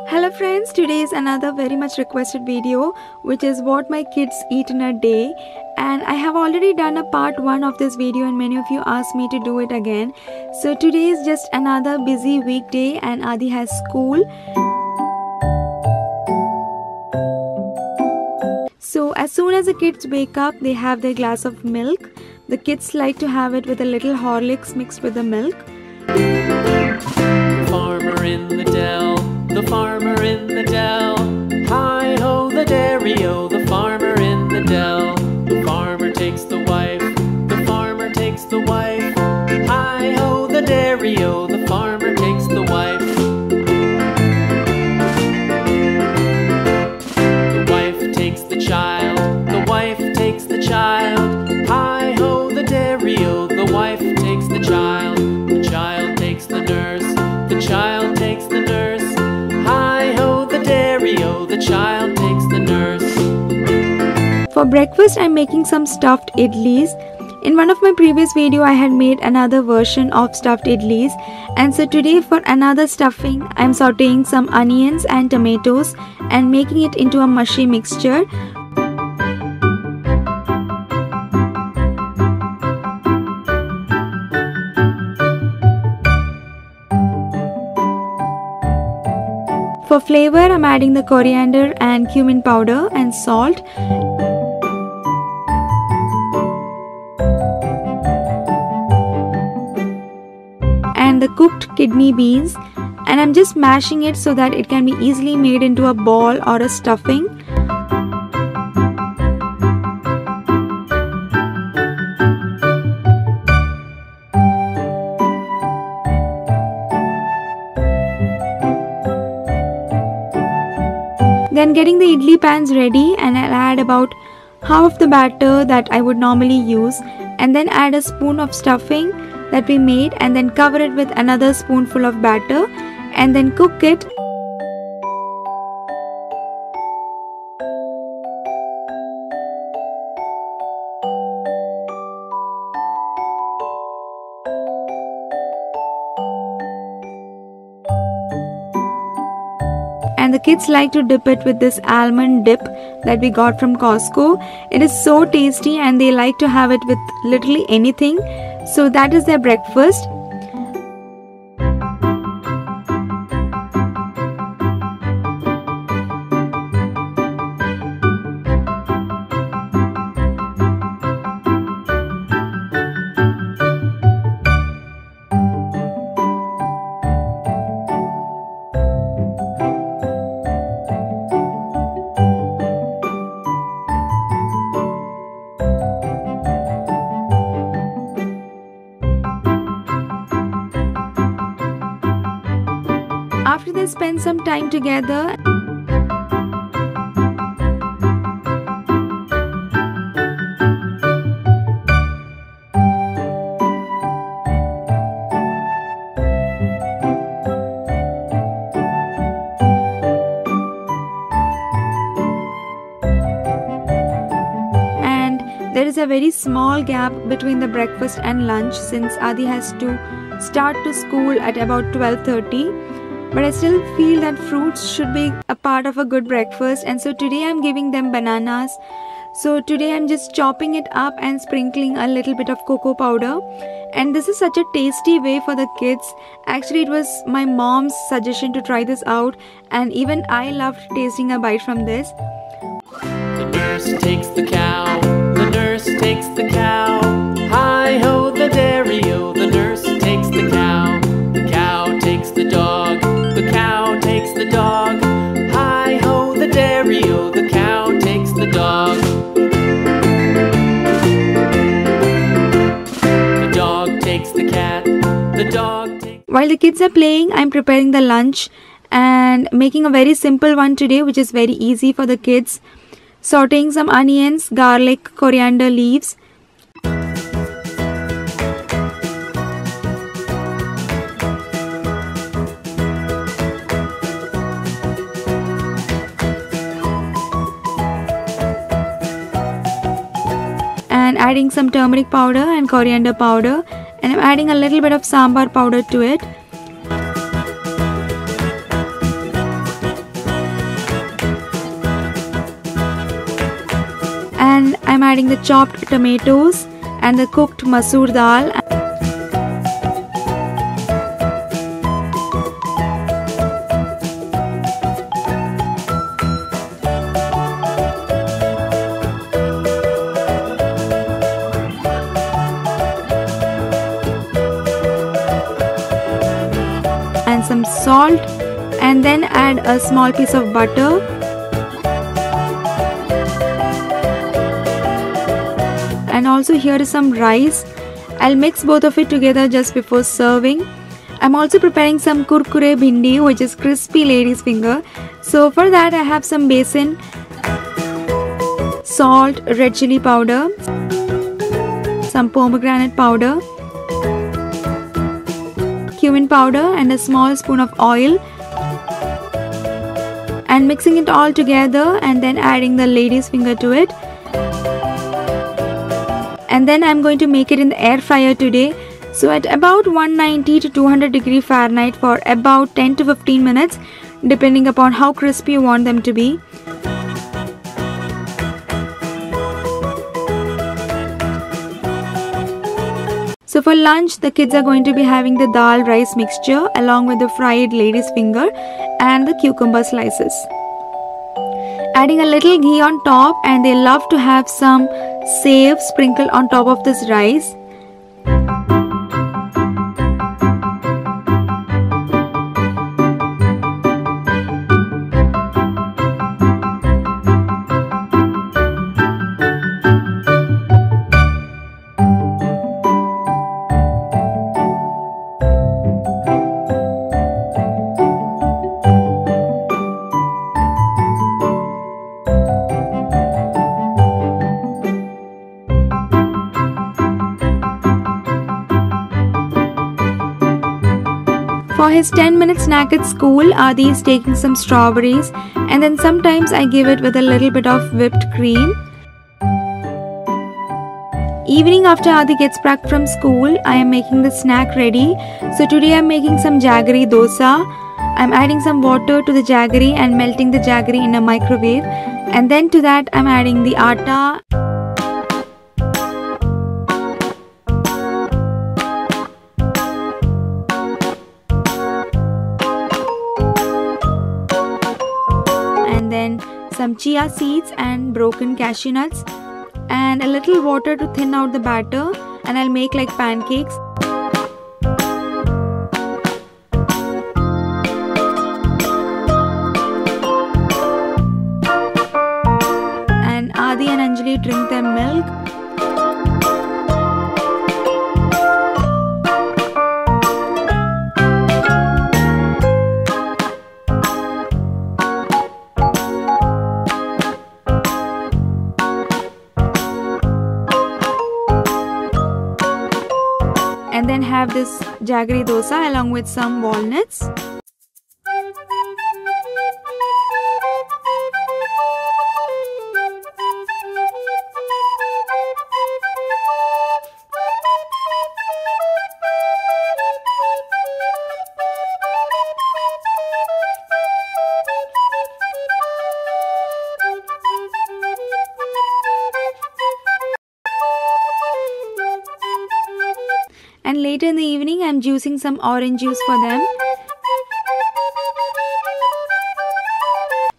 Hello friends, today is another very much requested video, which is what my kids eat in a day. And I have already done a part 1 of this video and many of you asked me to do it again. So today is just another busy weekday and Adi has school. So as soon as the kids wake up, they have their glass of milk. The kids like to have it with a little Horlicks mixed with the milk. Farmer in the dell, the farmer in the dell. Hi-ho, the dairy-o, the farmer in the dell. The farmer takes the wife, the farmer takes the wife. Hi-ho, the dairy-o, the farmer takes the wife. The wife takes the child, the wife takes the child. Hi-ho, the dairy-o, the wife takes the child. The child takes the nurse, the child takes the nurse. Hi-ho, the dairy-o, the child takes the nurse. For breakfast, I'm making some stuffed idlis. In one of my previous video, I had made another version of stuffed idlis. And so today for another stuffing, I'm sauteing some onions and tomatoes and making it into a mushy mixture. For flavor, I'm adding the coriander and cumin powder and salt. And the cooked kidney beans, and I'm just mashing it so that it can be easily made into a ball or a stuffing. Then getting the idli pans ready, and I'll add about half of the batter that I would normally use, and then add a spoon of stuffing that we made, and then cover it with another spoonful of batter and then cook it. And the kids like to dip it with this almond dip that we got from Costco. It is so tasty and they like to have it with literally anything. So that is their breakfast. After they spend some time together, and there is a very small gap between the breakfast and lunch since Adi has to start to school at about 12:30. But I still feel that fruits should be a part of a good breakfast, and so today I'm giving them bananas. So today I'm just chopping it up and sprinkling a little bit of cocoa powder, and this is such a tasty way for the kids. Actually, it was my mom's suggestion to try this out, and even I loved tasting a bite from this. The nurse takes the cow, the nurse takes the cow. Hi-ho, the dairy-o, the nurse takes the cow. The cow takes the dog, the cow takes the dog. Hi-ho, the dairy-o, the cow takes the dog. The dog takes the cat, the dog takes... While the kids are playing, I'm preparing the lunch and making a very simple one today, which is very easy for the kids. Sauteing some onions, garlic, coriander leaves. And adding some turmeric powder and coriander powder, and I'm adding a little bit of sambar powder to it. adding the chopped tomatoes and the cooked masoor dal. And some salt, and then add a small piece of butter. And also here is some rice. I'll mix both of it together just before serving. I'm also preparing some Kurkuri Bhindi, which is crispy lady's finger. So for that I have some besan, salt, red chili powder, some pomegranate powder, cumin powder and a small spoon of oil, and mixing it all together and then adding the lady's finger to it. And then I'm going to make it in the air fryer today. So at about 190 to 200 degree Fahrenheit for about 10 to 15 minutes, depending upon how crispy you want them to be. So for lunch, the kids are going to be having the dal rice mixture along with the fried lady's finger and the cucumber slices. Adding a little ghee on top, and they love to have some save sprinkled on top of this rice. For his 10-minute snack at school, Adi is taking some strawberries, and then sometimes I give it with a little bit of whipped cream. Evening after Adi gets back from school, I am making the snack ready. So today I am making some jaggery dosa. I am adding some water to the jaggery and melting the jaggery in a microwave. And then to that I am adding the atta. And then some chia seeds and broken cashew nuts, and a little water to thin out the batter, and I'll make like pancakes. And Adi and Anjali drink their milk. And then have this jaggery dosa along with some walnuts. And later in the evening, I'm juicing some orange juice for them.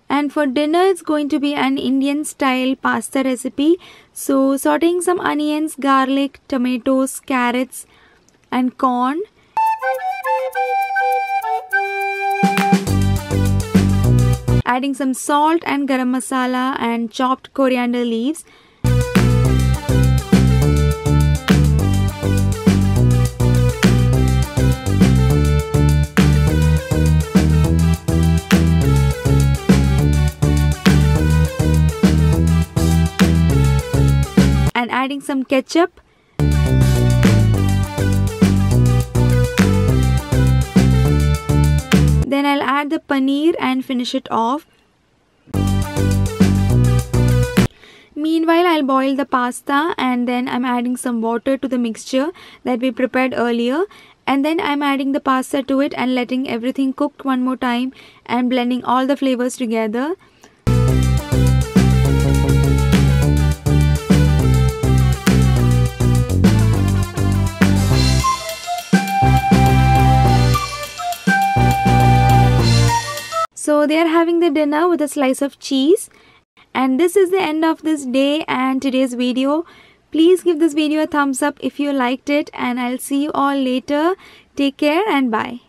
And for dinner, it's going to be an Indian style pasta recipe. So sauteing some onions, garlic, tomatoes, carrots and corn. Adding some salt and garam masala and chopped coriander leaves. And adding some ketchup. Then I'll add the paneer and finish it off. Meanwhile, I'll boil the pasta, and then I'm adding some water to the mixture that we prepared earlier. And then I'm adding the pasta to it and letting everything cook one more time and blending all the flavors together. So they are having the dinner with a slice of cheese. And this is the end of this day and today's video. Please give this video a thumbs up if you liked it, and I'll see you all later. Take care and bye.